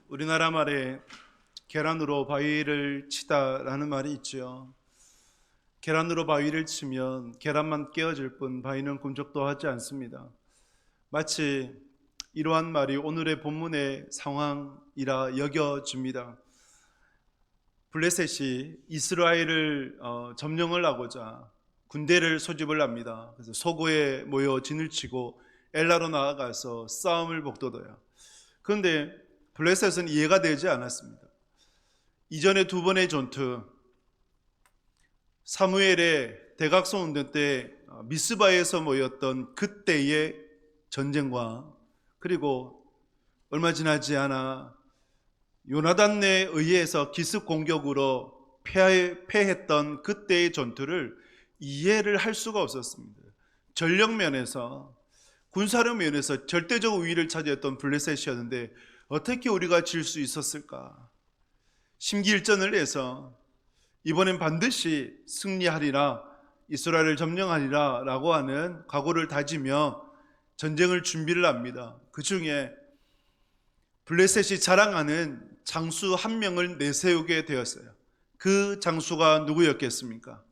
우리나라 말에 계란으로 바위를 치다라는 말이 있죠. 계란으로 바위를 치면 계란만 깨어질 뿐 바위는 꿈쩍도 하지 않습니다. 마치 이러한 말이 오늘의 본문의 상황이라 여겨집니다. 블레셋이 이스라엘을 점령을 하고자 군대를 소집을 합니다. 그래서 소고에 모여 진을 치고 엘라로 나아가서 싸움을 복돋아요. 그런데 블레셋은 이해가 되지 않았습니다. 이전에 두 번의 전투, 사무엘의 대각성 운동 때 미스바에서 모였던 그때의 전쟁과 그리고 얼마 지나지 않아 요나단에 의해서 기습 공격으로 패했던 그때의 전투를 이해를 할 수가 없었습니다. 전력 면에서, 군사력 면에서 절대적 우위를 차지했던 블레셋이었는데 어떻게 우리가 질 수 있었을까? 심기일전을 해서 이번엔 반드시 승리하리라, 이스라엘을 점령하리라 라고 하는 각오를 다지며 전쟁을 준비를 합니다. 그 중에 블레셋이 자랑하는 장수 한 명을 내세우게 되었어요. 그 장수가 누구였겠습니까?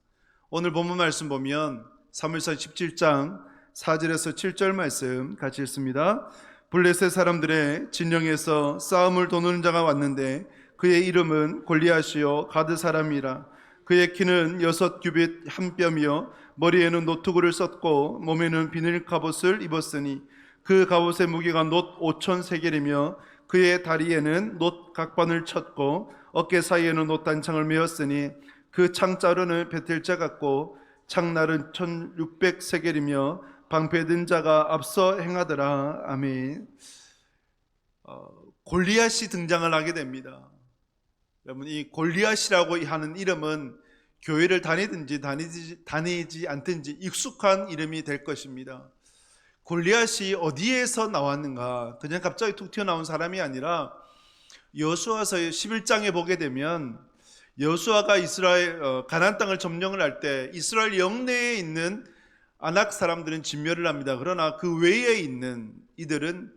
오늘 본문 말씀 보면 사무엘상 17장 4절에서 7절 말씀 같이 읽습니다. 블레셋 사람들의 진영에서 싸움을 도는 자가 왔는데 그의 이름은 골리앗이요 가드 사람이라. 그의 키는 6규빗 한 뼘이요 머리에는 노트구를 썼고 몸에는 비늘 갑옷을 입었으니 그 갑옷의 무게가 놋 5천 세겔이며 그의 다리에는 놋 각반을 쳤고 어깨 사이에는 놋 단창을 메었으니 그 창자루는 베텔자 같고 창날은 1600 세겔이며 방패든 자가 앞서 행하더라. 아멘. 골리앗이 등장을 하게 됩니다. 여러분, 이 골리앗이라고 하는 이름은 교회를 다니든지 다니지 않든지 익숙한 이름이 될 것입니다. 골리앗이 어디에서 나왔는가? 그냥 갑자기 툭 튀어나온 사람이 아니라 여호수아서 11장에 보게 되면 여호수아가 이스라엘 가나안 땅을 점령을 할 때 이스라엘 영내에 있는 아낙 사람들은 진멸을 합니다. 그러나 그 외에 있는 이들은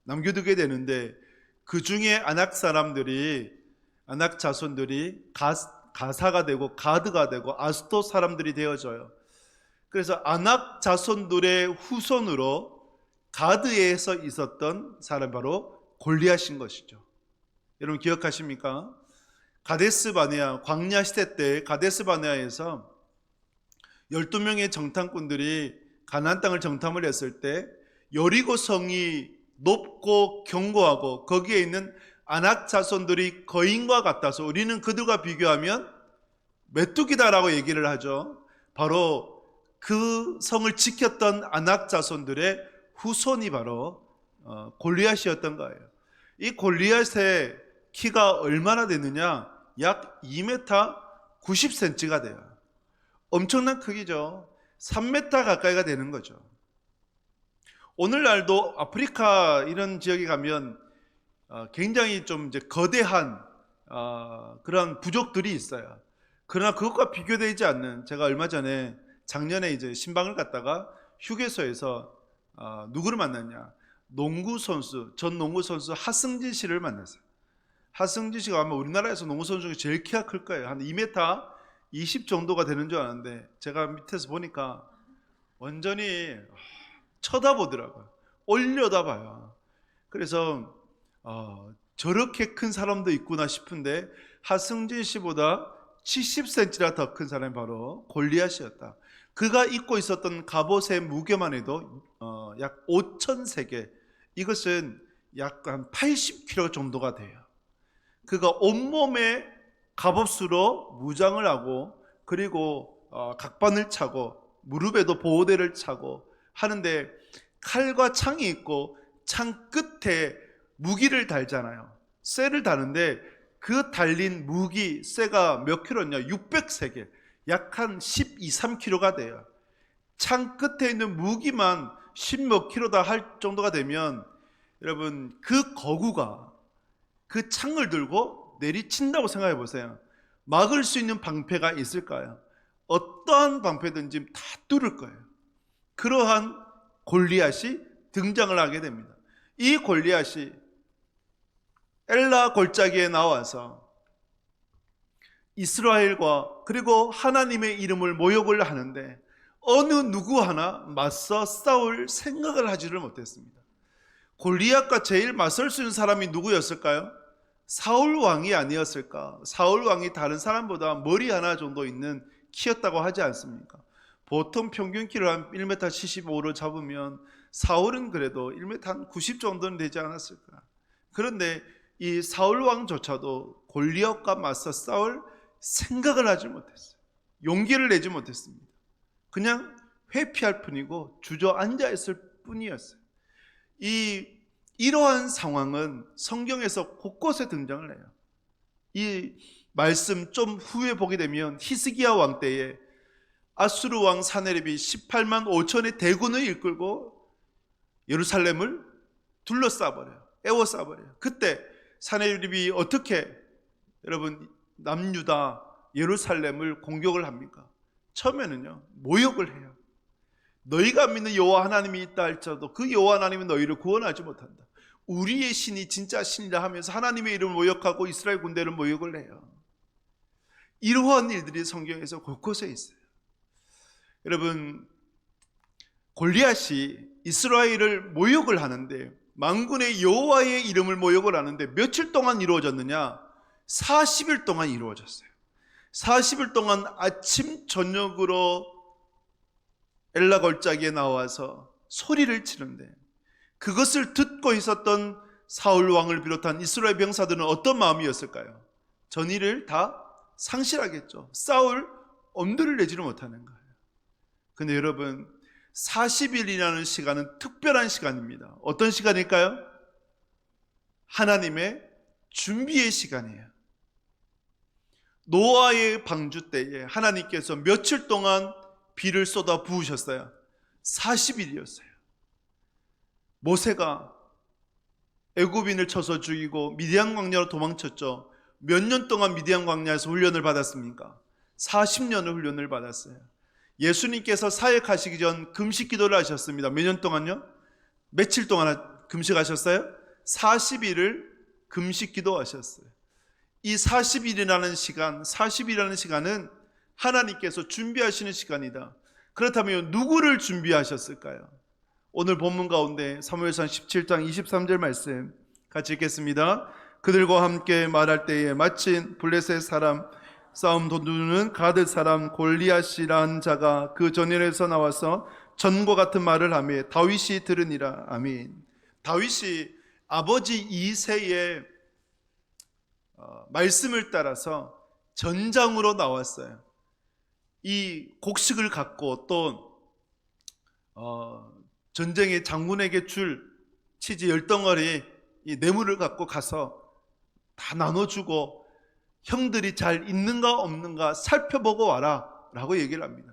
남겨두게 되는데 그 중에 아낙 사람들이, 아낙 자손들이 가사가 되고 가드가 되고 아스토 사람들이 되어져요. 그래서 아낙 자손들의 후손으로 가드에서 있었던 사람이 바로 골리앗인 것이죠. 여러분 기억하십니까? 가데스 바네아, 광야 시대 때 가데스 바네아에서 12명의 정탐꾼들이 가나안 땅을 정탐을 했을 때 여리고 성이 높고 견고하고 거기에 있는 아낙 자손들이 거인과 같아서 우리는 그들과 비교하면 메뚜기다라고 얘기를 하죠. 바로 그 성을 지켰던 아낙 자손들의 후손이 바로 골리앗이었던 거예요. 이 골리앗의 키가 얼마나 되느냐? 약 2m 90cm가 돼요. 엄청난 크기죠. 3m 가까이가 되는 거죠. 오늘날도 아프리카 이런 지역에 가면 굉장히 좀 이제 거대한 그런 부족들이 있어요. 그러나 그것과 비교되지 않는, 제가 얼마 전에 작년에 이제 신방을 갔다가 휴게소에서 누구를 만났냐? 전 농구 선수 하승진 씨를 만났어요. 하승진 씨가 아마 우리나라에서 농구 선수 중에 제일 키가 클 거예요. 한 2m 20 정도가 되는 줄 아는데 제가 밑에서 보니까 완전히 쳐다보더라고요. 올려다봐요. 그래서 저렇게 큰 사람도 있구나 싶은데 하승진 씨보다 70cm나 더 큰 사람이 바로 골리앗이었다. 그가 입고 있었던 갑옷의 무게만 해도 약 5천 세겔, 이것은 약 한 80kg 정도가 돼요. 그가 온몸에 갑옷으로 무장을 하고 그리고 각반을 차고 무릎에도 보호대를 차고 하는데 칼과 창이 있고 창 끝에 무기를 달잖아요. 쇠를 다는데 그 달린 무기 쇠가 몇 킬로냐? 600세겔, 약 한 12, 13kg가 돼요. 창 끝에 있는 무기만 10몇 킬로다 할 정도가 되면 여러분 그 거구가 그 창을 들고 내리친다고 생각해 보세요. 막을 수 있는 방패가 있을까요? 어떠한 방패든지 다 뚫을 거예요. 그러한 골리앗이 등장을 하게 됩니다. 이 골리앗이 엘라 골짜기에 나와서 이스라엘과 그리고 하나님의 이름을 모욕을 하는데 어느 누구 하나 맞서 싸울 생각을 하지를 못했습니다. 골리앗과 제일 맞설 수 있는 사람이 누구였을까요? 사울 왕이 아니었을까? 사울 왕이 다른 사람보다 머리 하나 정도 있는 키였다고 하지 않습니까? 보통 평균 키를 한 1m 75로 잡으면 사울은 그래도 1m 한 90 정도는 되지 않았을까? 그런데 이 사울 왕조차도 골리앗과 맞서 싸울 생각을 하지 못했어요. 용기를 내지 못했습니다. 그냥 회피할 뿐이고 주저앉아 있을 뿐이었어요. 이러한 상황은 성경에서 곳곳에 등장을 해요. 이 말씀 좀 후에 보게 되면 히스기야 왕 때에 아수르 왕 사네립이 18만 5천의 대군을 이끌고 예루살렘을 둘러싸버려요. 에워싸버려요. 그때 사네립이 어떻게 여러분 남유다 예루살렘을 공격을 합니까? 처음에는요 모욕을 해요. 너희가 믿는 여호와 하나님이 있다 할지라도 그 여호와 하나님은 너희를 구원하지 못한다. 우리의 신이 진짜 신이라 하면서 하나님의 이름을 모욕하고 이스라엘 군대를 모욕을 해요. 이러한 일들이 성경에서 곳곳에 있어요. 여러분 골리앗이 이스라엘을 모욕을 하는데 만군의 여호와의 이름을 모욕을 하는데 며칠 동안 이루어졌느냐? 40일 동안 이루어졌어요. 40일 동안 아침 저녁으로 엘라 골짜기에 나와서 소리를 치는데 그것을 듣고 있었던 사울 왕을 비롯한 이스라엘 병사들은 어떤 마음이었을까요? 전의를 다 상실하겠죠. 싸울 엄두를 내지를 못하는 거예요. 근데 여러분 40일이라는 시간은 특별한 시간입니다. 어떤 시간일까요? 하나님의 준비의 시간이에요. 노아의 방주 때에 하나님께서 며칠 동안 비를 쏟아 부으셨어요. 40일이었어요. 모세가 애굽인을 쳐서 죽이고 미디안 광야로 도망쳤죠. 몇 년 동안 미디안 광야에서 훈련을 받았습니까? 40년을 훈련을 받았어요. 예수님께서 사역하시기 전 금식 기도를 하셨습니다. 몇 년 동안요? 며칠 동안 금식하셨어요? 40일을 금식 기도하셨어요. 이 40일이라는 시간, 40일이라는 시간은 하나님께서 준비하시는 시간이다. 그렇다면 누구를 준비하셨을까요? 오늘 본문 가운데 사무엘상 17장 23절 말씀 같이 읽겠습니다. 그들과 함께 말할 때에 마침 블레셋 사람 싸움 도두는 가드 사람 골리앗이란 자가 그 전열에서 나와서 전과 같은 말을 하며 다윗이 들으니라. 아멘. 다윗이 아버지 이새의 말씀을 따라서 전장으로 나왔어요. 이 곡식을 갖고 또 전쟁의 장군에게 줄 치즈 10덩어리 이 뇌물을 갖고 가서 다 나눠주고 형들이 잘 있는가 없는가 살펴보고 와라 라고 얘기를 합니다.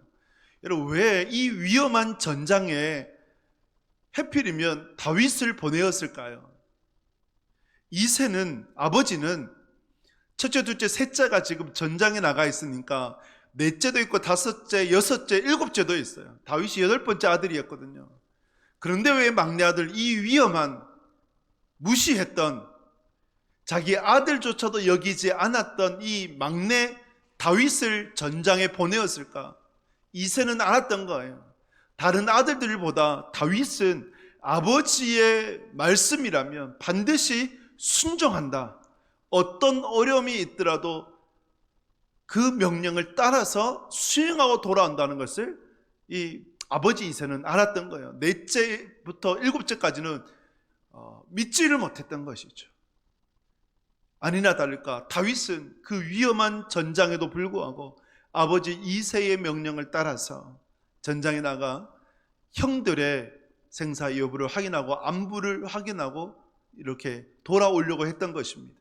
여러분 왜 이 위험한 전장에 하필이면 다윗을 보내었을까요? 이새는 아버지는 첫째, 둘째, 셋째가 지금 전장에 나가 있으니까 넷째도 있고 다섯째, 여섯째, 일곱째도 있어요. 다윗이 8번째 아들이었거든요. 그런데 왜 막내 아들 이 위험한 무시했던 자기 아들조차도 여기지 않았던 이 막내 다윗을 전장에 보내었을까? 이새는 알았던 거예요. 다른 아들들보다 다윗은 아버지의 말씀이라면 반드시 순종한다. 어떤 어려움이 있더라도 그 명령을 따라서 수행하고 돌아온다는 것을 이 아버지 이새는 알았던 거예요. 넷째부터 일곱째까지는 믿지를 못했던 것이죠. 아니나 다를까 다윗은 그 위험한 전장에도 불구하고 아버지 이새의 명령을 따라서 전장에 나가 형들의 생사 여부를 확인하고 안부를 확인하고 이렇게 돌아오려고 했던 것입니다.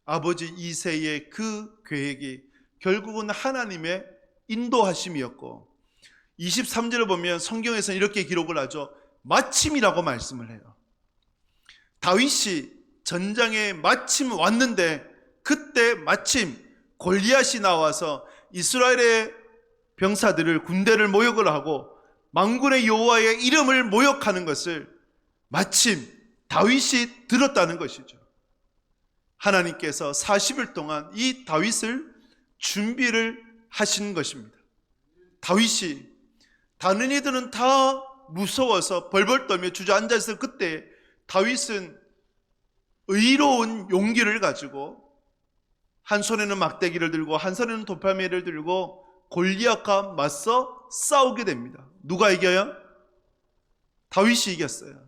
아버지 이새의 그 계획이 결국은 하나님의 인도하심이었고 23절을 보면 성경에서는 이렇게 기록을 하죠. 마침이라고 말씀을 해요. 다윗이 전장에 마침 왔는데 그때 마침 골리앗이 나와서 이스라엘의 병사들을 군대를 모욕을 하고 만군의 여호와의 이름을 모욕하는 것을 마침 다윗이 들었다는 것이죠. 하나님께서 40일 동안 이 다윗을 준비를 하신 것입니다. 다윗이 다른 이들은 다 무서워서 벌벌 떨며 주저앉아서, 그때 다윗은 의로운 용기를 가지고 한 손에는 막대기를 들고 한 손에는 도파미를 들고 골리앗과 맞서 싸우게 됩니다. 누가 이겨요? 다윗이 이겼어요.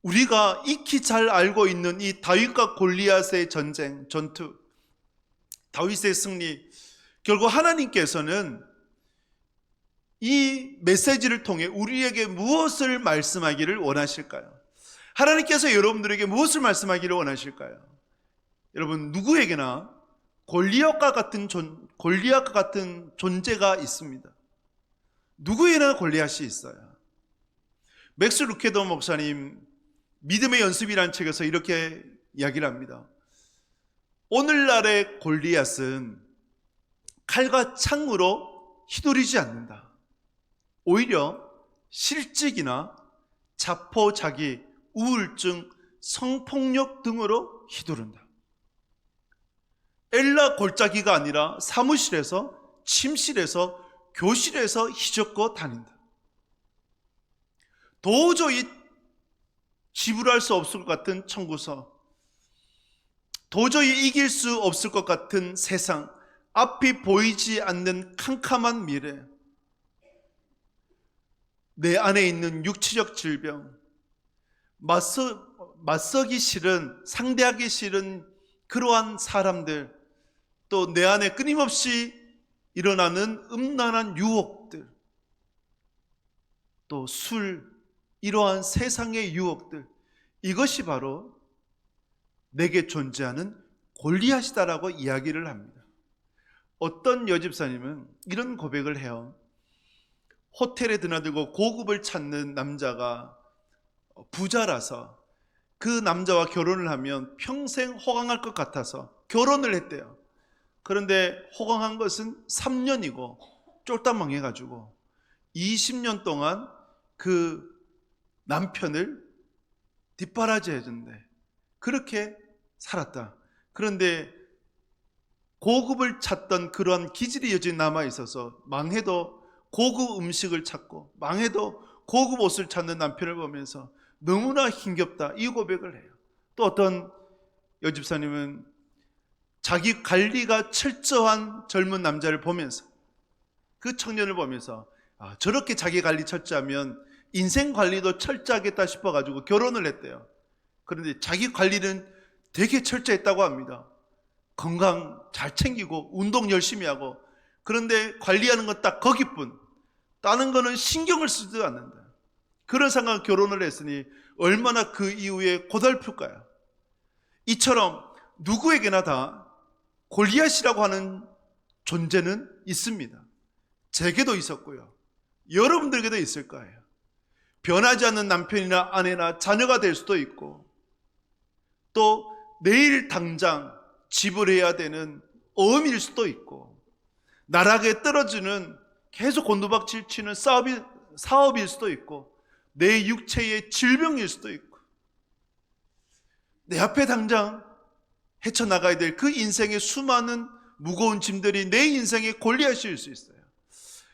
우리가 익히 잘 알고 있는 이 다윗과 골리앗의 전투, 다윗의 승리, 결국 하나님께서는 이 메시지를 통해 우리에게 무엇을 말씀하기를 원하실까요? 하나님께서 여러분들에게 무엇을 말씀하기를 원하실까요? 여러분, 누구에게나 골리앗과 같은 존재가 있습니다. 누구에게나 골리앗이 있어요. 맥스 루케더 목사님 믿음의 연습이라는 책에서 이렇게 이야기를 합니다. 오늘날의 골리앗은 칼과 창으로 휘두르지 않는다. 오히려 실직이나 자포자기, 우울증, 성폭력 등으로 휘두른다. 엘라 골짜기가 아니라 사무실에서, 침실에서, 교실에서 휘젓고 다닌다. 도저히 지불할 수 없을 것 같은 청구서, 도저히 이길 수 없을 것 같은 세상, 앞이 보이지 않는 캄캄한 미래, 내 안에 있는 육체적 질병, 맞서기 싫은, 상대하기 싫은 그러한 사람들, 또 내 안에 끊임없이 일어나는 음란한 유혹들, 또 술, 이러한 세상의 유혹들, 이것이 바로 내게 존재하는 골리앗이다라고 이야기를 합니다. 어떤 여집사님은 이런 고백을 해요. 호텔에 드나들고 고급을 찾는 남자가 부자라서 그 남자와 결혼을 하면 평생 호강할 것 같아서 결혼을 했대요. 그런데 호강한 것은 3년이고 쫄딱 망해가지고 20년 동안 그 남편을 뒷바라지해준대. 그렇게 살았다. 그런데 고급을 찾던 그러한 기질이 여전히 남아있어서 망해도 고급 음식을 찾고 망해도 고급 옷을 찾는 남편을 보면서 너무나 힘겹다, 이 고백을 해요. 또 어떤 여집사님은 자기 관리가 철저한 젊은 남자를 보면서, 그 청년을 보면서 저렇게 자기 관리 철저하면 인생 관리도 철저하겠다 싶어가지고 결혼을 했대요. 그런데 자기 관리는 되게 철저했다고 합니다. 건강 잘 챙기고 운동 열심히 하고, 그런데 관리하는 건 딱 거기뿐, 다른 거는 신경을 쓰지도 않는다. 그런 상황 결혼을 했으니 얼마나 그 이후에 고달플까요? 이처럼 누구에게나 다 골리앗이라고 하는 존재는 있습니다. 제게도 있었고요, 여러분들에게도 있을 거예요. 변하지 않는 남편이나 아내나 자녀가 될 수도 있고, 또 내일 당장 지불해야 되는 어음일 수도 있고, 나락에 떨어지는 계속 곤두박질 치는 사업일 수도 있고, 내 육체의 질병일 수도 있고, 내 앞에 당장 헤쳐나가야 될 그 인생의 수많은 무거운 짐들이 내 인생의 골리앗일 수 있어요.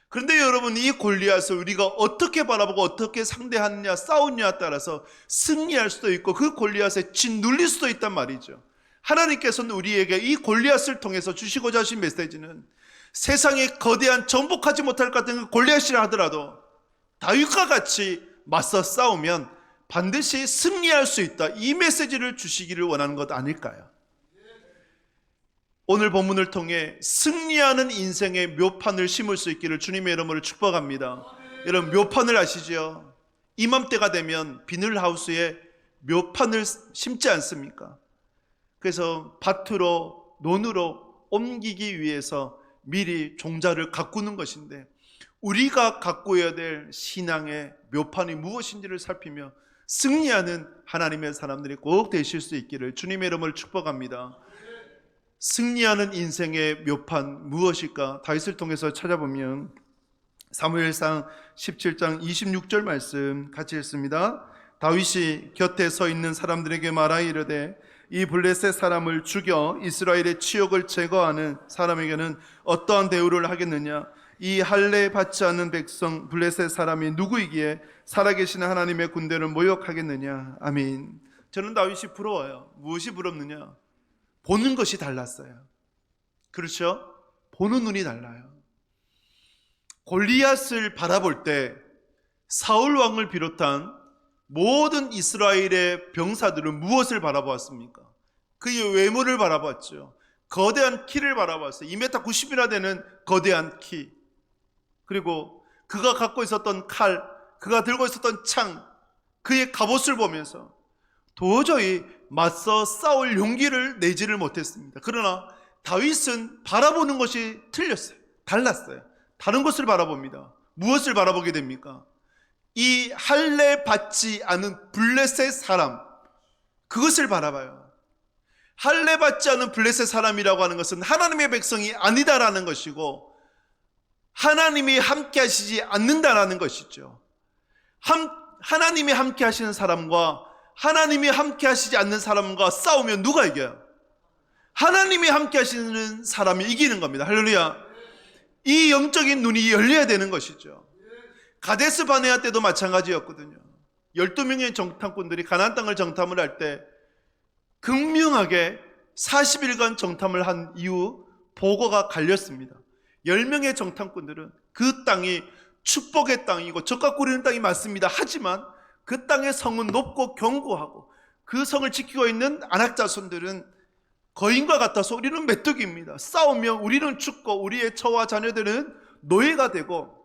그런데 여러분, 이 골리앗을 우리가 어떻게 바라보고 어떻게 상대하느냐, 싸우느냐에 따라서 승리할 수도 있고 그 골리앗에 짓눌릴 수도 있단 말이죠. 하나님께서는 우리에게 이 골리앗을 통해서 주시고자 하신 메시지는, 세상에 거대한 정복하지 못할 것 같은 골리앗이라 하더라도 다윗과 같이 맞서 싸우면 반드시 승리할 수 있다, 이 메시지를 주시기를 원하는 것 아닐까요? 오늘 본문을 통해 승리하는 인생의 묘판을 심을 수 있기를 주님의 이름으로 축복합니다. 여러분, 묘판을 아시죠? 이맘때가 되면 비닐하우스에 묘판을 심지 않습니까? 그래서 밭으로, 논으로 옮기기 위해서 미리 종자를 가꾸는 것인데, 우리가 가꾸어야 될 신앙의 묘판이 무엇인지를 살피며 승리하는 하나님의 사람들이 꼭 되실 수 있기를 주님의 이름으로 축복합니다. 승리하는 인생의 묘판 무엇일까? 다윗을 통해서 찾아보면 사무엘상 17장 26절 말씀 같이 읽습니다. 다윗이 곁에 서 있는 사람들에게 말하이르되 이 블레셋 사람을 죽여 이스라엘의 치욕을 제거하는 사람에게는 어떠한 대우를 하겠느냐? 이 할례 받지 않는 백성 블레셋 사람이 누구이기에 살아계신 하나님의 군대를 모욕하겠느냐? 아멘. 저는 다윗이 부러워요. 무엇이 부럽느냐? 보는 것이 달랐어요. 그렇죠? 보는 눈이 달라요. 골리앗을 바라볼 때 사울 왕을 비롯한 모든 이스라엘의 병사들은 무엇을 바라보았습니까? 그의 외모를 바라봤죠. 거대한 키를 바라봤어요. 2m 90이나 되는 거대한 키. 그리고 그가 갖고 있었던 칼, 그가 들고 있었던 창, 그의 갑옷을 보면서 도저히 맞서 싸울 용기를 내지를 못했습니다. 그러나 다윗은 바라보는 것이 틀렸어요. 달랐어요. 다른 것을 바라봅니다. 무엇을 바라보게 됩니까? 이 할례 받지 않은 블레셋 사람, 그것을 바라봐요. 할례 받지 않은 블레셋 사람이라고 하는 것은 하나님의 백성이 아니다라는 것이고 하나님이 함께 하시지 않는다라는 것이죠. 하나님이 함께 하시는 사람과 하나님이 함께 하시지 않는 사람과 싸우면 누가 이겨요? 하나님이 함께 하시는 사람이 이기는 겁니다. 할렐루야. 이 영적인 눈이 열려야 되는 것이죠. 가데스 바네아 때도 마찬가지였거든요. 12명의 정탐꾼들이 가나안 땅을 정탐을 할 때 극명하게 40일간 정탐을 한 이후 보고가 갈렸습니다. 10명의 정탐꾼들은 그 땅이 축복의 땅이고 젖과 꿀이는 땅이 맞습니다. 하지만 그 땅의 성은 높고 견고하고 그 성을 지키고 있는 아낙 자손들은 거인과 같아서 우리는 메뚜기입니다. 싸우면 우리는 죽고 우리의 처와 자녀들은 노예가 되고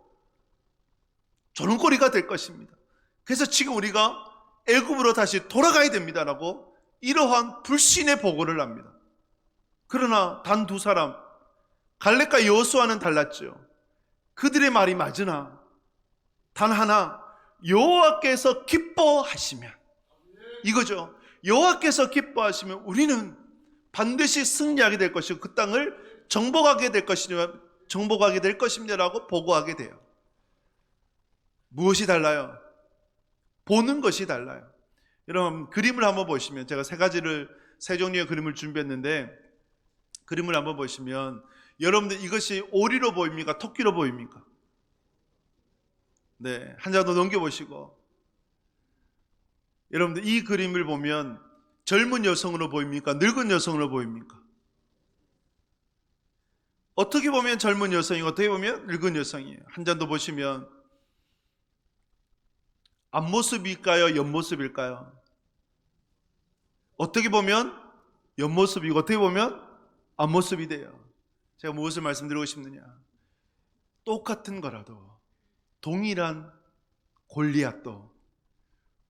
조롱거리가 될 것입니다. 그래서 지금 우리가 애굽으로 다시 돌아가야 됩니다라고 이러한 불신의 보고를 합니다. 그러나 단 두 사람, 갈렙과 여호수아는 달랐죠. 그들의 말이 맞으나 단 하나, 여호와께서 기뻐하시면, 이거죠. 여호와께서 기뻐하시면 우리는 반드시 승리하게 될 것이고 그 땅을 정복하게 될 것입니다라고 보고하게 돼요. 무엇이 달라요? 보는 것이 달라요. 여러분 그림을 한번 보시면, 제가 세 종류의 그림을 준비했는데 그림을 한번 보시면 여러분들 이것이 오리로 보입니까? 토끼로 보입니까? 네, 한 장 더 넘겨보시고, 여러분들 이 그림을 보면 젊은 여성으로 보입니까? 늙은 여성으로 보입니까? 어떻게 보면 젊은 여성이고 어떻게 보면 늙은 여성이에요. 한 장 더 보시면 앞모습일까요? 옆모습일까요? 어떻게 보면 옆모습이고 어떻게 보면 앞모습이 돼요. 제가 무엇을 말씀드리고 싶느냐? 똑같은 거라도 동일한 골리앗도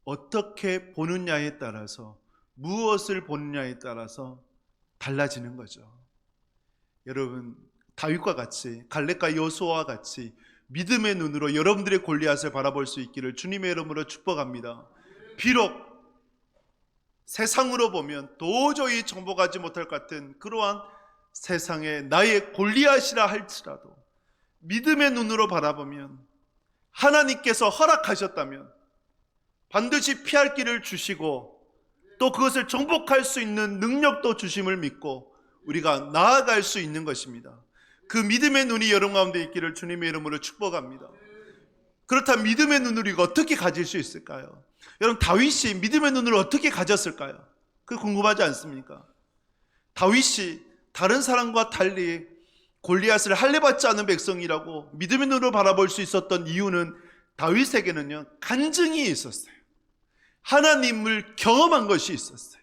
어떻게 보느냐에 따라서, 무엇을 보느냐에 따라서 달라지는 거죠. 여러분 다윗과 같이, 갈렙과 여호수아와 같이 믿음의 눈으로 여러분들의 골리앗을 바라볼 수 있기를 주님의 이름으로 축복합니다. 비록 세상으로 보면 도저히 정복하지 못할 것 같은 그러한 세상에 나의 골리앗이라 할지라도 믿음의 눈으로 바라보면 하나님께서 허락하셨다면 반드시 피할 길을 주시고 또 그것을 정복할 수 있는 능력도 주심을 믿고 우리가 나아갈 수 있는 것입니다. 그 믿음의 눈이 여러분 가운데 있기를 주님의 이름으로 축복합니다. 그렇다면 믿음의 눈을 우리가 어떻게 가질 수 있을까요? 여러분 다윗이 믿음의 눈을 어떻게 가졌을까요? 그게 궁금하지 않습니까? 다윗이 다른 사람과 달리 골리앗을 할례받지 않은 백성이라고 믿음의 눈으로 바라볼 수 있었던 이유는 다윗에게는요 간증이 있었어요. 하나님을 경험한 것이 있었어요.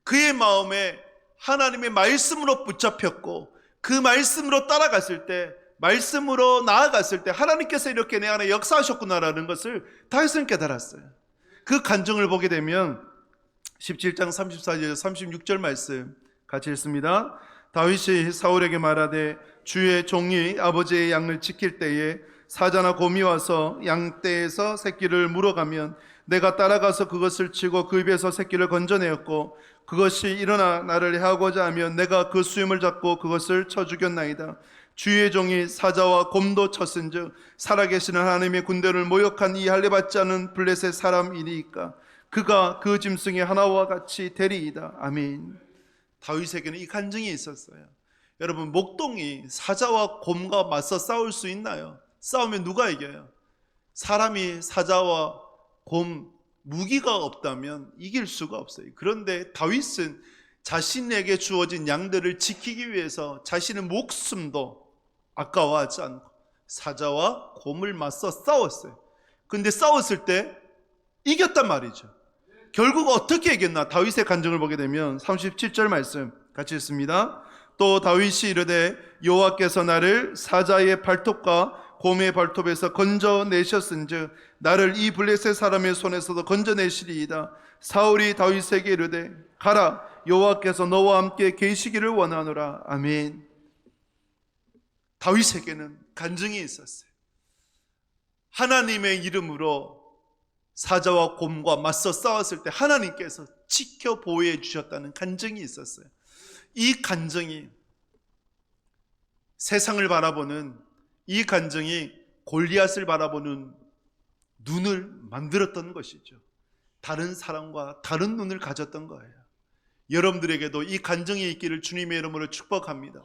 그의 마음에 하나님의 말씀으로 붙잡혔고 그 말씀으로 따라갔을 때, 말씀으로 나아갔을 때 하나님께서 이렇게 내 안에 역사하셨구나라는 것을 다윗은 깨달았어요. 그 간증을 보게 되면 17장 34절 36절 말씀 같이 읽습니다. 다윗이 사울에게 말하되 주의 종이 아버지의 양을 지킬 때에 사자나 곰이 와서 양떼에서 새끼를 물어가면 내가 따라가서 그것을 치고 그 입에서 새끼를 건져내었고 그것이 일어나 나를 해하고자 하면 내가 그 수염을 잡고 그것을 쳐 죽였나이다. 주의 종이 사자와 곰도 쳤은즉 살아계시는 하나님의 군대를 모욕한 이 할례받지 않은 블레셋 사람이니까 그가 그 짐승의 하나와 같이 되리이다. 아멘. 다윗에게는 이 간증이 있었어요. 여러분, 목동이 사자와 곰과 맞서 싸울 수 있나요? 싸우면 누가 이겨요? 사람이 사자와 곰, 무기가 없다면 이길 수가 없어요. 그런데 다윗은 자신에게 주어진 양들을 지키기 위해서 자신의 목숨도 아까워하지 않고 사자와 곰을 맞서 싸웠어요. 근데 싸웠을 때 이겼단 말이죠. 결국 어떻게 이겼나? 다윗의 간증을 보게 되면 37절 말씀 같이 읽습니다. 또 다윗이 이르되 여호와께서 나를 사자의 발톱과 곰의 발톱에서 건져내셨은즉 나를 이 블레셋 사람의 손에서도 건져내시리이다. 사울이 다윗에게 이르되 가라, 여호와께서 너와 함께 계시기를 원하노라. 아멘. 다윗에게는 간증이 있었어요. 하나님의 이름으로 사자와 곰과 맞서 싸웠을 때 하나님께서 지켜 보호해 주셨다는 간증이 있었어요. 이 간증이 세상을 바라보는, 이 간증이 골리앗을 바라보는 눈을 만들었던 것이죠. 다른 사람과 다른 눈을 가졌던 거예요. 여러분들에게도 이 간증이 있기를 주님의 이름으로 축복합니다.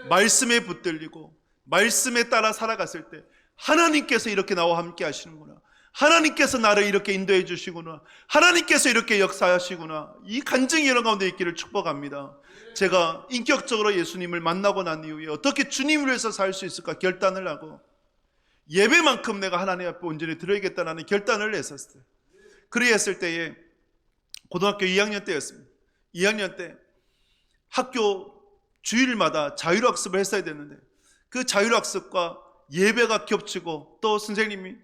말씀에 붙들리고 말씀에 따라 살아갔을 때 하나님께서 이렇게 나와 함께 하시는구나, 하나님께서 나를 이렇게 인도해 주시구나, 하나님께서 이렇게 역사하시구나, 이 간증이 여러분 가운데 있기를 축복합니다. 제가 인격적으로 예수님을 만나고 난 이후에 어떻게 주님을 위해서 살 수 있을까 결단을 하고 예배만큼 내가 하나님 앞에 온전히 드려야겠다는 결단을 했었어요. 그리했을 때에 고등학교 2학년 때였습니다. 2학년 때 학교 주일마다 자율학습을 했어야 됐는데 그 자율학습과 예배가 겹치고 또 선생님이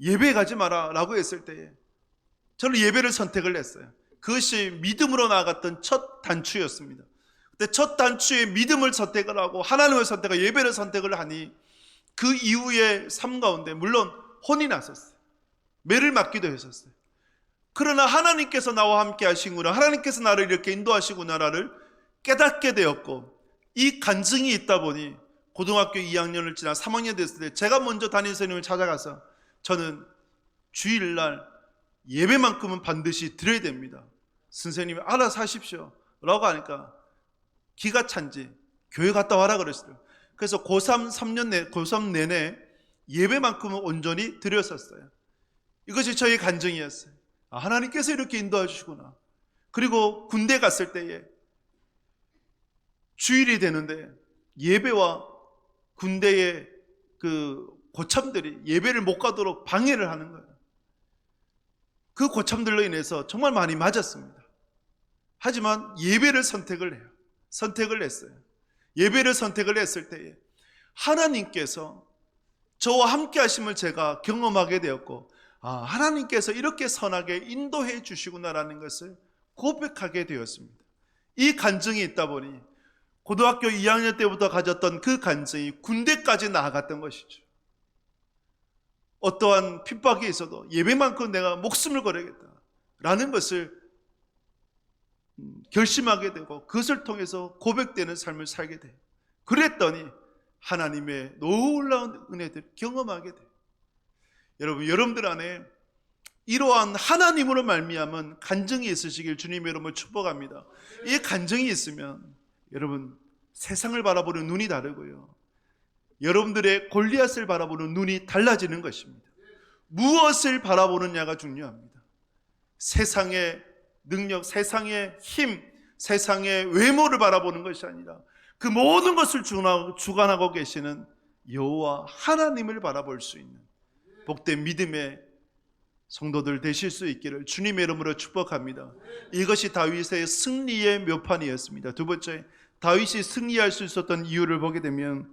예배에 가지 마라 라고 했을 때에 저는 예배를 선택을 했어요. 그것이 믿음으로 나아갔던 첫 단추였습니다. 근데 첫 단추에 믿음을 선택을 하고 하나님을 선택하고 예배를 선택을 하니 그 이후의 삶 가운데 물론 혼이 났었어요. 매를 맞기도 했었어요. 그러나 하나님께서 나와 함께 하시구나, 하나님께서 나를 이렇게 인도하시구나를 깨닫게 되었고, 이 간증이 있다 보니 고등학교 2학년을 지나 3학년 됐을 때 제가 먼저 담임 선생님을 찾아가서 저는 주일날 예배만큼은 반드시 드려야 됩니다. 선생님이 알아서 하십시오 라고 하니까 기가 찬지 교회 갔다 와라 그랬어요. 그래서 고3 내내 예배만큼은 온전히 드렸었어요. 이것이 저의 간증이었어요. 하나님께서 이렇게 인도해 주시구나. 그리고 군대 갔을 때에 주일이 되는데 예배와 군대의 그 고참들이 예배를 못 가도록 방해를 하는 거예요. 그 고참들로 인해서 정말 많이 맞았습니다. 하지만 예배를 선택을 해요. 선택을 했어요. 예배를 선택을 했을 때에 하나님께서 저와 함께 하심을 제가 경험하게 되었고, 하나님께서 이렇게 선하게 인도해 주시구나라는 것을 고백하게 되었습니다. 이 간증이 있다 보니 고등학교 2학년 때부터 가졌던 그 간증이 군대까지 나아갔던 것이죠. 어떠한 핍박이 있어도 예배만큼 내가 목숨을 걸어야겠다라는 것을 결심하게 되고 그것을 통해서 고백되는 삶을 살게 돼요. 그랬더니 하나님의 놀라운 은혜들을 경험하게 돼요. 여러분들 안에 이러한 하나님으로 말미암은 간증이 있으시길 주님의 이름으로 축복합니다. 이 간증이 있으면 여러분 세상을 바라보는 눈이 다르고요, 여러분들의 골리앗을 바라보는 눈이 달라지는 것입니다. 무엇을 바라보느냐가 중요합니다. 세상의 능력, 세상의 힘, 세상의 외모를 바라보는 것이 아니라 그 모든 것을 주관하고 계시는 여호와 하나님을 바라볼 수 있는 복된 믿음의 성도들 되실 수 있기를 주님의 이름으로 축복합니다. 이것이 다윗의 승리의 묘판이었습니다. 두 번째, 다윗이 승리할 수 있었던 이유를 보게 되면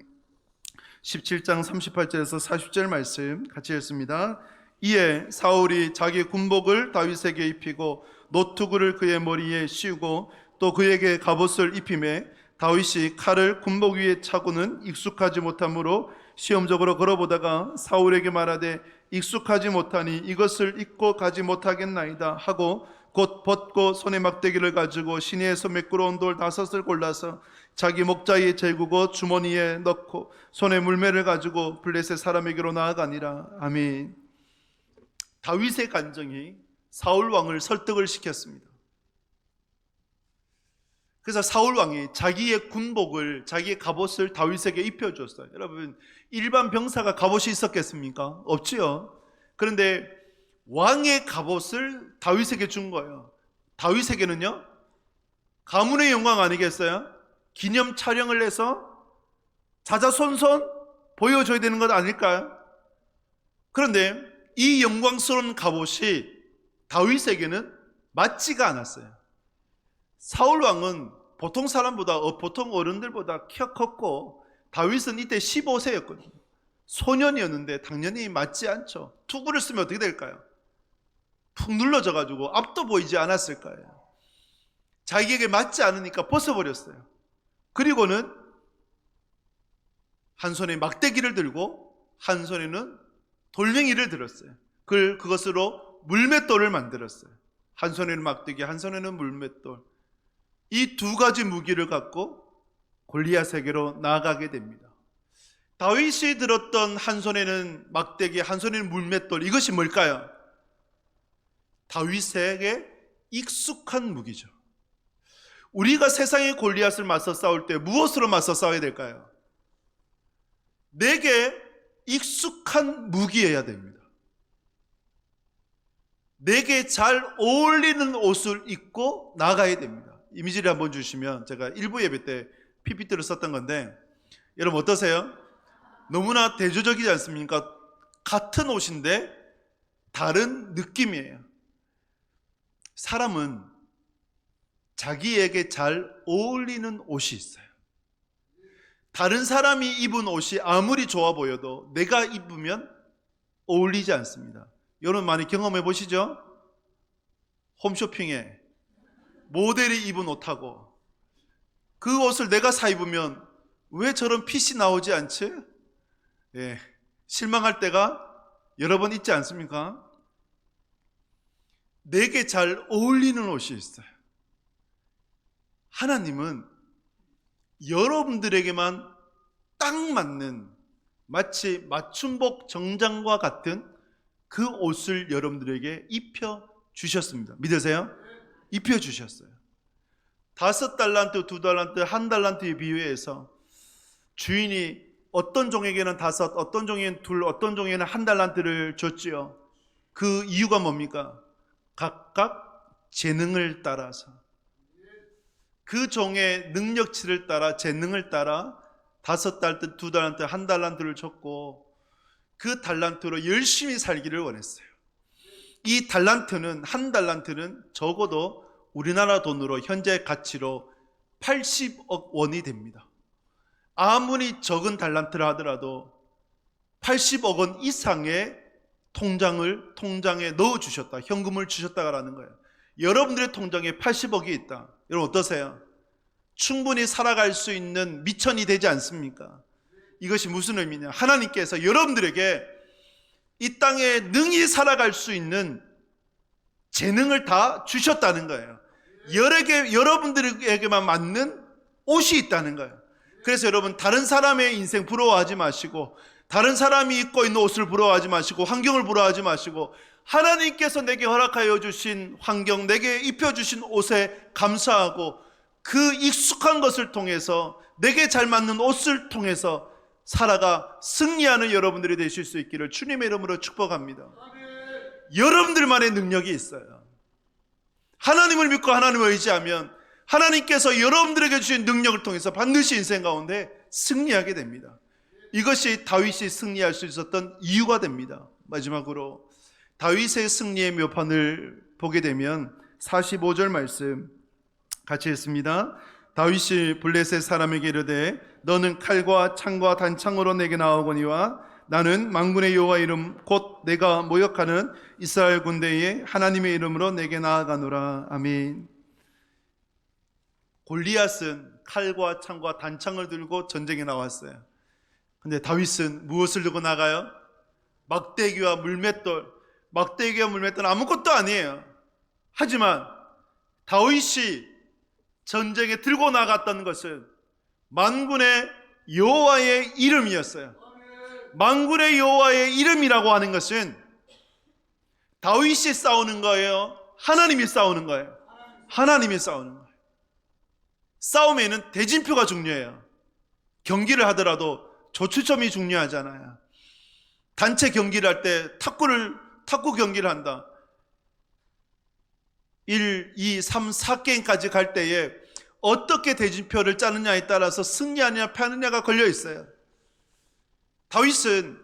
17장 38절에서 40절 말씀 같이 읽습니다. 이에 사울이 자기 군복을 다윗에게 입히고 노투구를 그의 머리에 씌우고 또 그에게 갑옷을 입히매 다윗이 칼을 군복 위에 차고는 익숙하지 못하므로 시험적으로 걸어보다가 사울에게 말하되 익숙하지 못하니 이것을 입고 가지 못하겠나이다 하고 곧 벗고 손에 막대기를 가지고 시내에서 매끄러운 돌 5을 골라서 자기 목자에 재구고 주머니에 넣고 손에 물매를 가지고 블레셋 사람에게로 나아가니라. 아멘. 다윗의 간증이 사울 왕을 설득을 시켰습니다. 그래서 사울 왕이 자기의 군복을, 자기의 갑옷을 다윗에게 입혀줬어요. 여러분, 일반 병사가 갑옷이 있었겠습니까? 없지요. 그런데 왕의 갑옷을 다윗에게 준 거예요. 다윗에게는요, 가문의 영광 아니겠어요? 기념 촬영을 해서 자자손손 보여줘야 되는 것 아닐까요? 그런데 이 영광스러운 갑옷이 다윗에게는 맞지가 않았어요. 사울 왕은 보통 사람보다, 보통 어른들보다 키가 컸고, 다윗은 이때 15세였거든요. 소년이었는데 당연히 맞지 않죠. 투구를 쓰면 어떻게 될까요? 푹 눌러져가지고 앞도 보이지 않았을 거예요. 자기에게 맞지 않으니까 벗어버렸어요. 그리고는 한 손에 막대기를 들고 한 손에는 돌멩이를 들었어요. 그것으로 물맷돌을 만들었어요. 한 손에는 막대기, 한 손에는 물맷돌. 이 두 가지 무기를 갖고 골리앗에게로 나아가게 됩니다. 다윗이 들었던 한 손에는 막대기, 한 손에는 물맷돌, 이것이 뭘까요? 다윗에게 익숙한 무기죠. 우리가 세상의 골리앗을 맞서 싸울 때 무엇으로 맞서 싸워야 될까요? 내게 익숙한 무기여야 됩니다. 내게 잘 어울리는 옷을 입고 나가야 됩니다. 이미지를 한번 주시면, 제가 일부 예배 때 PPT를 썼던 건데, 여러분 어떠세요? 너무나 대조적이지 않습니까? 같은 옷인데 다른 느낌이에요. 사람은 자기에게 잘 어울리는 옷이 있어요. 다른 사람이 입은 옷이 아무리 좋아 보여도 내가 입으면 어울리지 않습니다. 여러분 많이 경험해 보시죠? 홈쇼핑에 모델이 입은 옷하고 그 옷을 내가 사 입으면 왜 저런 핏이 나오지 않지? 예, 실망할 때가 여러 번 있지 않습니까? 내게 잘 어울리는 옷이 있어요. 하나님은 여러분들에게만 딱 맞는, 마치 맞춤복 정장과 같은 그 옷을 여러분들에게 입혀 주셨습니다. 믿으세요? 입혀 주셨어요. 5달란트, 2달란트, 1달란트에 비유해서 주인이 어떤 종에게는 5, 어떤 종에게는 2, 어떤 종에게는 1달란트를 줬지요. 그 이유가 뭡니까? 각각 재능을 따라서, 그 종의 능력치를 따라, 재능을 따라 5달란트, 2달란트, 1달란트를 줬고, 그 달란트로 열심히 살기를 원했어요. 이 달란트는, 1달란트는 적어도 우리나라 돈으로 현재 가치로 80억 원이 됩니다. 아무리 적은 달란트를 하더라도 80억 원 이상의 통장에 넣어주셨다, 현금을 주셨다라는 거예요. 여러분들의 통장에 80억이 있다. 여러분 어떠세요? 충분히 살아갈 수 있는 미천이 되지 않습니까? 이것이 무슨 의미냐? 하나님께서 여러분들에게 이 땅에 능히 살아갈 수 있는 재능을 다 주셨다는 거예요. 여러분들에게만 맞는 옷이 있다는 거예요. 그래서 여러분, 다른 사람의 인생 부러워하지 마시고, 다른 사람이 입고 있는 옷을 부러워하지 마시고, 환경을 부러워하지 마시고, 하나님께서 내게 허락하여 주신 환경, 내게 입혀주신 옷에 감사하고, 그 익숙한 것을 통해서, 내게 잘 맞는 옷을 통해서 살아가 승리하는 여러분들이 되실 수 있기를 주님의 이름으로 축복합니다. 여러분들만의 능력이 있어요. 하나님을 믿고 하나님을 의지하면 하나님께서 여러분들에게 주신 능력을 통해서 반드시 인생 가운데 승리하게 됩니다. 이것이 다윗이 승리할 수 있었던 이유가 됩니다. 마지막으로 다윗의 승리의 묘판을 보게 되면 45절 말씀 같이 읽습니다. 다윗이 블레셋 사람에게 이르되 너는 칼과 창과 단창으로 내게 나오거니와 나는 만군의 여호와 이름 곧 내가 모욕하는 이스라엘 군대의 하나님의 이름으로 내게 나아가노라. 아멘. 골리앗은 칼과 창과 단창을 들고 전쟁에 나왔어요. 근데 다윗은 무엇을 들고 나가요? 막대기와 물맷돌. 막대기와 물맷돌은 아무것도 아니에요. 하지만 다윗이 전쟁에 들고 나갔던 것은 만군의 여호와의 이름이었어요. 만군의 여호와의 이름이라고 하는 것은 다윗이 싸우는 거예요? 하나님이 싸우는 거예요? 하나님이 싸우는 거예요. 싸움에는 대진표가 중요해요. 경기를 하더라도 조추첨이 중요하잖아요. 단체 경기를 할 때 탁구 경기를 한다. 1, 2, 3, 4게임까지 갈 때에 어떻게 대진표를 짜느냐에 따라서 승리하느냐 패하느냐가 걸려 있어요. 다윗은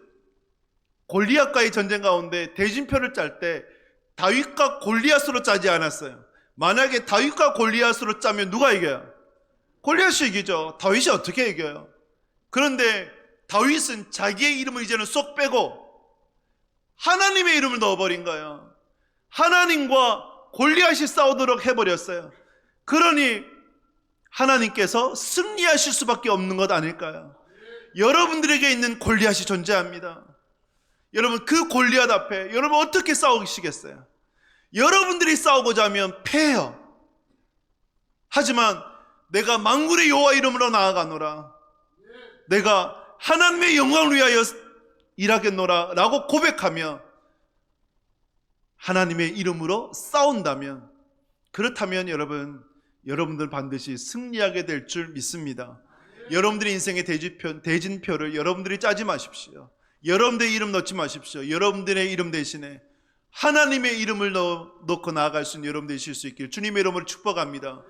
골리앗과의 전쟁 가운데 대진표를 짤 때 다윗과 골리앗으로 짜지 않았어요. 만약에 다윗과 골리앗으로 짜면 누가 이겨요? 골리앗이 이기죠. 다윗이 어떻게 이겨요? 그런데 다윗은 자기의 이름을 이제는 쏙 빼고 하나님의 이름을 넣어버린 거예요. 하나님과 골리앗이 싸우도록 해버렸어요. 그러니 하나님께서 승리하실 수밖에 없는 것 아닐까요? 여러분들에게 있는 골리앗이 존재합니다. 여러분, 그 골리앗 앞에 여러분 어떻게 싸우시겠어요? 여러분들이 싸우고자 하면 패해요. 하지만 내가 만군의 여호와 이름으로 나아가노라, 내가 하나님의 영광을 위하여 일하겠노라 라고 고백하며 하나님의 이름으로 싸운다면, 그렇다면 여러분들 반드시 승리하게 될 줄 믿습니다. 여러분들의 인생의 대진표를 여러분들이 짜지 마십시오. 여러분들의 이름 넣지 마십시오. 여러분들의 이름 대신에 하나님의 이름을 넣고 나아갈 수 있는 여러분 되실 수 있기를 주님의 이름으로 축복합니다.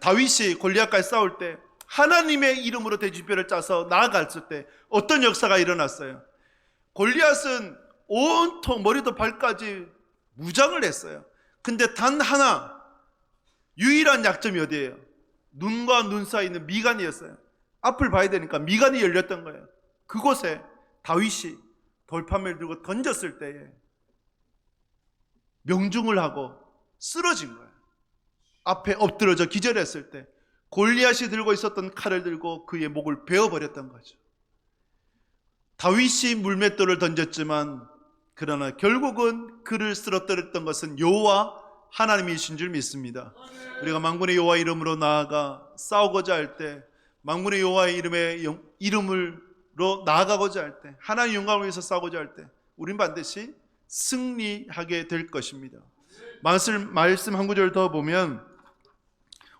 다윗이 골리앗과 싸울 때 하나님의 이름으로 대진표를 짜서 나아갔을 때 어떤 역사가 일어났어요? 골리앗은 온통 머리도 발까지 무장을 했어요. 근데 단 하나 유일한 약점이 어디예요? 눈과 눈 사이에 있는 미간이었어요. 앞을 봐야 되니까 미간이 열렸던 거예요. 그곳에 다윗이 돌판을 들고 던졌을 때에 명중을 하고 쓰러진 거예요. 앞에 엎드러져 기절했을 때 골리앗이 들고 있었던 칼을 들고 그의 목을 베어버렸던 거죠. 다윗이 물맷돌을 던졌지만 그러나 결국은 그를 쓰러뜨렸던 것은 여호와 하나님이신 줄 믿습니다. 우리가 만군의 여호와 이름으로 나아가 싸우고자 할 때, 만군의 여호와의 이름으로 나아가고자 할 때, 하나님의 영광을 위해서 싸우고자 할 때 우린 반드시 승리하게 될 것입니다. 말씀 한 구절 더 보면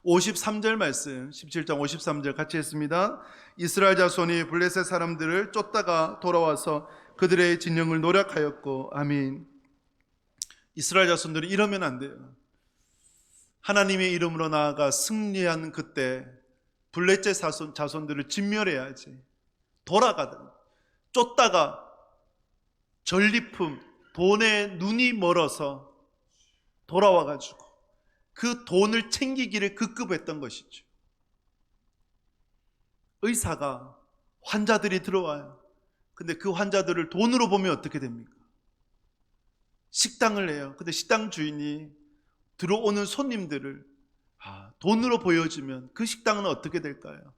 53절 말씀, 17장 53절 같이 했습니다. 이스라엘 자손이 블레셋 사람들을 쫓다가 돌아와서 그들의 진영을 노략하였고. 아멘. 이스라엘 자손들이 이러면 안 돼요. 하나님의 이름으로 나아가 승리한 그때 블레셋 자손들을 진멸해야지. 돌아가든 쫓다가 전리품, 돈에 눈이 멀어서 돌아와가지고 그 돈을 챙기기를 급급했던 것이죠. 의사가 환자들이 들어와요. 근데 그 환자들을 돈으로 보면 어떻게 됩니까? 식당을 해요. 근데 식당 주인이 들어오는 손님들을 돈으로 보여주면 그 식당은 어떻게 될까요?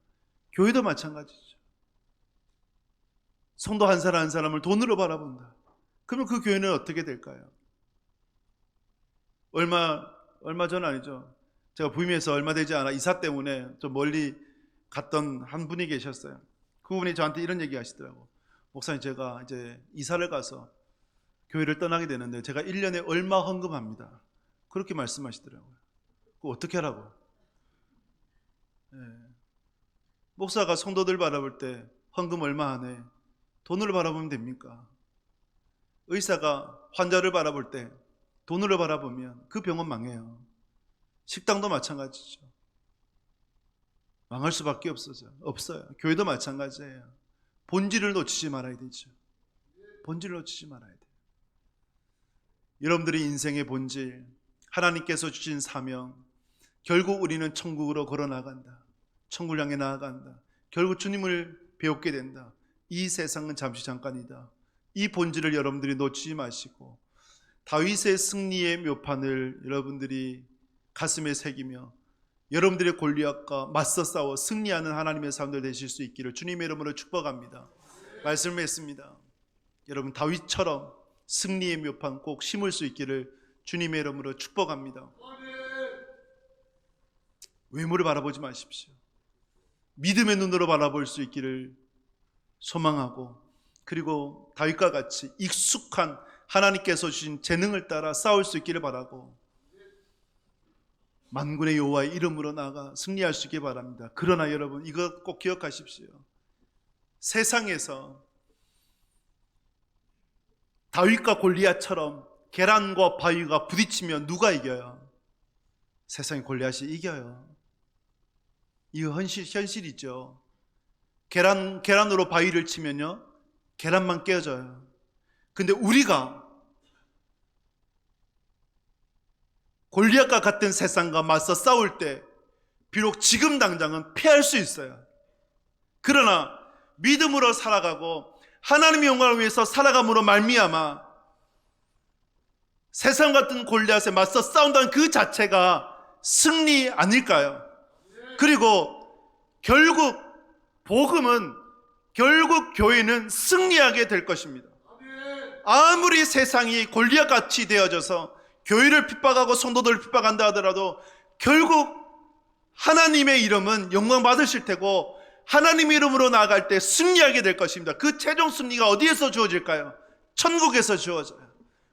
교회도 마찬가지죠. 성도 한 사람 한 사람을 돈으로 바라본다. 그러면 그 교회는 어떻게 될까요? 얼마 전 아니죠. 제가 부임해서 얼마 되지 않아 이사 때문에 좀 멀리 갔던 한 분이 계셨어요. 그분이 저한테 이런 얘기 하시더라고. 목사님, 제가 이제 이사를 가서 교회를 떠나게 되는데 제가 1년에 얼마 헌금합니다. 그렇게 말씀하시더라고요. 그거 어떻게 하라고? 목사가 성도들 바라볼 때 헌금 얼마 하네? 돈으로 바라보면 됩니까? 의사가 환자를 바라볼 때 돈으로 바라보면 그 병원 망해요. 식당도 마찬가지죠. 망할 수밖에 없어요. 교회도 마찬가지예요. 본질을 놓치지 말아야 되죠. 본질을 놓치지 말아야 돼요. 여러분들의 인생의 본질, 하나님께서 주신 사명, 결국 우리는 천국으로 걸어 나간다. 천국을 향해 나아간다. 결국 주님을 배우게 된다. 이 세상은 잠시 잠깐이다. 이 본질을 여러분들이 놓치지 마시고 다윗의 승리의 묘판을 여러분들이 가슴에 새기며 여러분들의 골리앗과 맞서 싸워 승리하는 하나님의 사람들 되실 수 있기를 주님의 이름으로 축복합니다. 말씀을 했습니다. 여러분 다윗처럼 승리의 묘판 꼭 심을 수 있기를 주님의 이름으로 축복합니다. 외모를 바라보지 마십시오. 믿음의 눈으로 바라볼 수 있기를 소망하고, 그리고 다윗과 같이 익숙한 하나님께서 주신 재능을 따라 싸울 수 있기를 바라고 만군의 여호와의 이름으로 나아가 승리할 수 있기 바랍니다. 그러나 여러분 이거 꼭 기억하십시오. 세상에서 다윗과 골리앗처럼 계란과 바위가 부딪히면 누가 이겨요? 세상의 골리앗이 이겨요. 이거 현실이죠. 계란으로 바위를 치면요 계란만 깨어져요. 근데 우리가 골리앗과 같은 세상과 맞서 싸울 때 비록 지금 당장은 피할 수 있어요. 그러나 믿음으로 살아가고 하나님의 영광을 위해서 살아감으로 말미암아 세상 같은 골리앗에 맞서 싸운다는 그 자체가 승리 아닐까요? 그리고 결국 복음은 결국 교회는 승리하게 될 것입니다. 아무리 세상이 골리앗같이 되어져서 교회를 핍박하고 성도들을 핍박한다 하더라도 결국 하나님의 이름은 영광 받으실 테고 하나님의 이름으로 나아갈 때 승리하게 될 것입니다. 그 최종 승리가 어디에서 주어질까요? 천국에서 주어져요.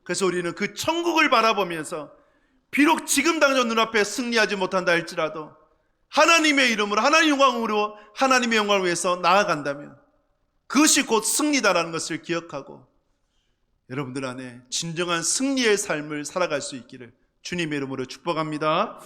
그래서 우리는 그 천국을 바라보면서 비록 지금 당장 눈앞에 승리하지 못한다 할지라도 하나님의 이름으로 하나님의 영광으로 하나님의 영광을 위해서 나아간다면 그것이 곧 승리다라는 것을 기억하고 여러분들 안에 진정한 승리의 삶을 살아갈 수 있기를 주님의 이름으로 축복합니다.